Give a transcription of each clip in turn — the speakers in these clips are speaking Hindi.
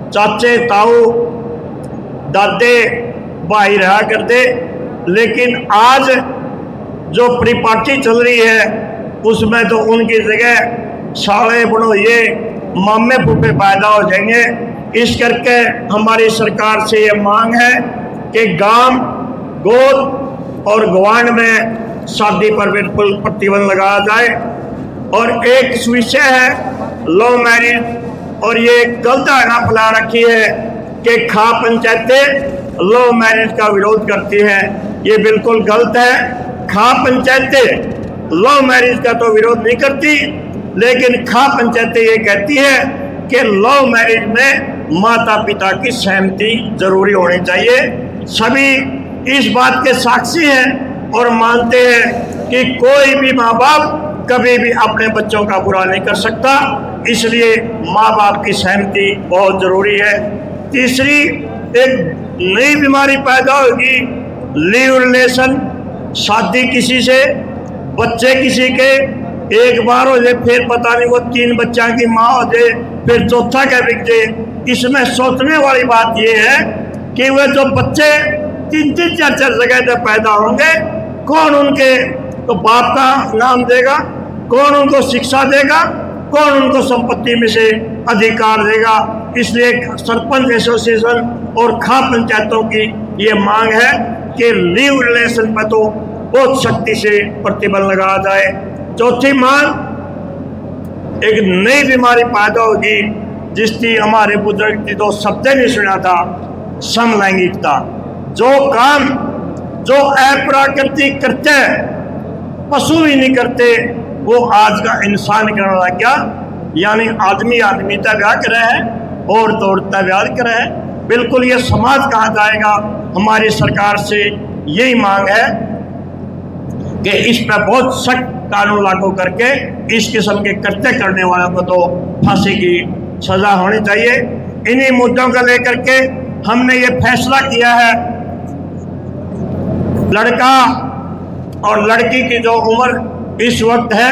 चाचे ताऊ दादे भाई रहा करते, लेकिन आज जो परिपाटी चल रही है उसमें तो उनकी जगह साले बड़ोए मामे फूफे पैदा हो जाएंगे। इस करके हमारी सरकार से ये मांग है कि गांव गोद और गवांड में शादी पर बिल्कुल प्रतिबंध लगाया जाए। और एक विषय है लव मैरिज, और ये गलत धारणा फैला रखी है कि खा पंचायतें लव मैरिज का विरोध करती हैं। ये बिल्कुल गलत है। खा पंचायतें लव मैरिज का तो विरोध नहीं करती, लेकिन खा पंचायतें ये कहती है कि लव मैरिज में माता पिता की सहमति जरूरी होनी चाहिए। सभी इस बात के साक्षी हैं और मानते हैं कि कोई भी माँ बाप कभी भी अपने बच्चों का बुरा नहीं कर सकता, इसलिए माँ बाप की सहमति बहुत जरूरी है। तीसरी, एक नई बीमारी पैदा होगी, लिव रिलेशन, शादी किसी से, बच्चे किसी के, एक बार हो जाए फिर पता नहीं वो 3 बच्चा की माँ हो जाए, फिर चौथा क्या बिक जाए। इसमें सोचने वाली बात यह है कि वे जो बच्चे 3-3 4-4 जगह से पैदा होंगे, कौन उनके तो बाप का नाम देगा, कौन उनको शिक्षा देगा, कौन उनको संपत्ति में से अधिकार देगा। इसलिए सरपंच एसोसिएशन और खा पंचायतों की ये मांग है कि लिव रिलेशन पर तो बहुत सख्ती से प्रतिबंध लगाया जाए। चौथी मांग, एक नई बीमारी पैदा होगी जिसकी हमारे बुजुर्ग की तो शब्द नहीं सुना था, समलैंगिकता। जो काम जो अप्राकृतिक करते पशु भी नहीं करते, वो आज का इंसान करने लग गया। यानी आदमी आदमी का ब्याह कर रहा है, औरत औरत का ब्याह कर रहा है। बिल्कुल ये समाज कहाँ जाएगा। हमारी सरकार से यही मांग है कि इस पर बहुत सख्त कानून लागू करके इस किस्म के कृत्य करने वालों को तो फांसी की सजा होनी चाहिए। इन्हीं मुद्दों को लेकर के हमने ये फैसला किया है, लड़का और लड़की की जो उम्र इस वक्त है,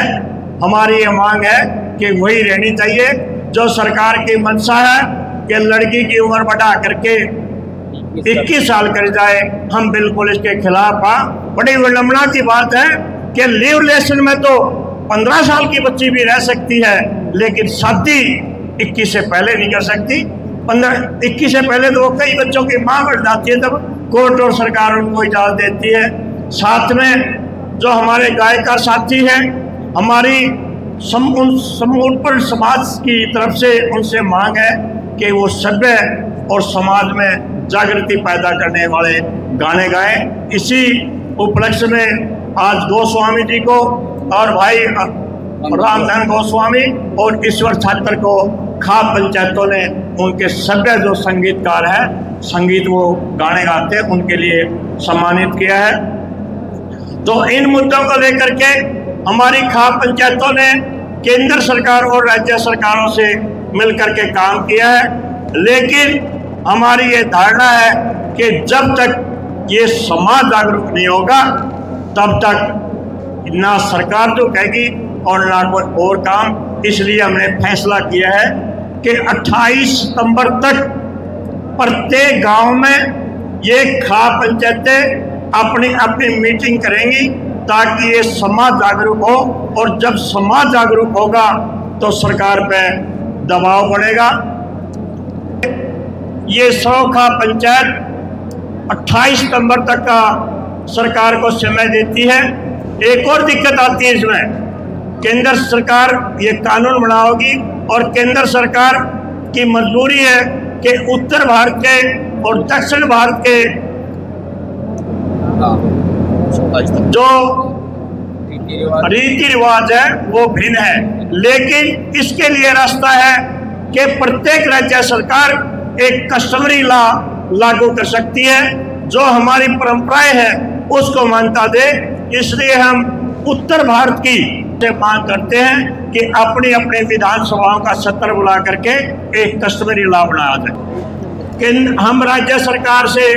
हमारी ये मांग है कि वही रहनी चाहिए जो सरकार की मंशा है कि लड़की की उम्र बढ़ा करके 21 साल कर जाए। हम बिल्कुल इसके खिलाफ हैं। बड़ी विडंबना की बात है कि लिव रिलेशन में तो 15 साल की बच्ची भी रह सकती है, लेकिन शादी 21 से पहले नहीं कर सकती। 21 से पहले तो वो कई बच्चों की मां बढ़ जाती है, तब कोर्ट और सरकार उनको इजाजत देती है। साथ में जो हमारे गायकार साथी हैं, हमारी संपूर्ण समाज की तरफ से उनसे मांग है कि वो सभ्य और समाज में जागृति पैदा करने वाले गाने गाएं। इसी उपलक्ष्य में आज गोस्वामी जी को और भाई रामधन गोस्वामी और ईश्वर छात्र को खा पंचायतों ने उनके सभ्य जो संगीतकार हैं, संगीत वो गाने गाते हैं, उनके लिए सम्मानित किया है। तो इन मुद्दों को लेकर के हमारी खा पंचायतों ने केंद्र सरकार और राज्य सरकारों से मिलकर के काम किया है, लेकिन हमारी ये धारणा है कि जब तक ये समाज जागरूक नहीं होगा तब तक ना सरकार जो कहेगी और ना कोई और काम। इसलिए हमने फैसला किया है कि 28 सितंबर तक प्रत्येक गांव में ये खा पंचायतें अपनी अपनी मीटिंग करेंगी ताकि ये समाज जागरूक हो, और जब समाज जागरूक होगा तो सरकार पे दबाव बढ़ेगा। ये 100 खा पंचायत 28 सितंबर तक का सरकार को समय देती है। एक और दिक्कत आती है इसमें, केंद्र सरकार ये कानून बनाओगी और केंद्र सरकार की मजबूरी है कि उत्तर भारत के और दक्षिण भारत के जो रीति रिवाज है वो भिन्न है, लेकिन इसके लिए रास्ता है कि प्रत्येक राज्य सरकार एक कस्टमरी लॉ लागू कर सकती है जो हमारी परंपराएं हैं उसको मान्यता दे। इसलिए हम उत्तर भारत की से मांग करते हैं कि अपनी अपने विधानसभाओं का सत्र बुला करके एक कस्टमरी लॉ बनाया जाए। कि हम राज्य सरकार से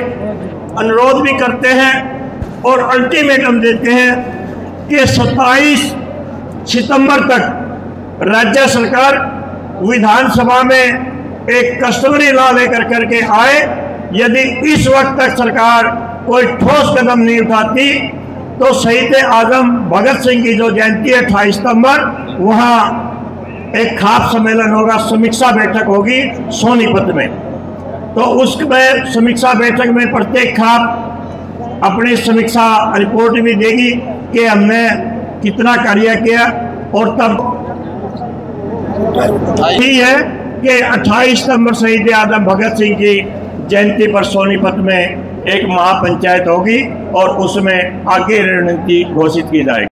अनुरोध भी करते हैं और अल्टीमेटम देते हैं कि 27 सितंबर तक राज्य सरकार विधानसभा में एक कस्टमरी लॉ लेकर करके आए। यदि इस वक्त तक सरकार कोई ठोस कदम नहीं उठाती तो शहीद आजम भगत सिंह की जो जयंती है 28 सितंबर, वहाँ एक खाप सम्मेलन होगा, समीक्षा बैठक होगी सोनीपत में। तो उसमें समीक्षा बैठक में प्रत्येक खाप अपनी समीक्षा रिपोर्ट भी देगी कि हमने कितना कार्य किया। और तब यही है कि 28 सितंबर शहीद आजम भगत सिंह की जयंती पर सोनीपत में एक महापंचायत होगी और उसमें आगे रणनीति घोषित की जाएगी।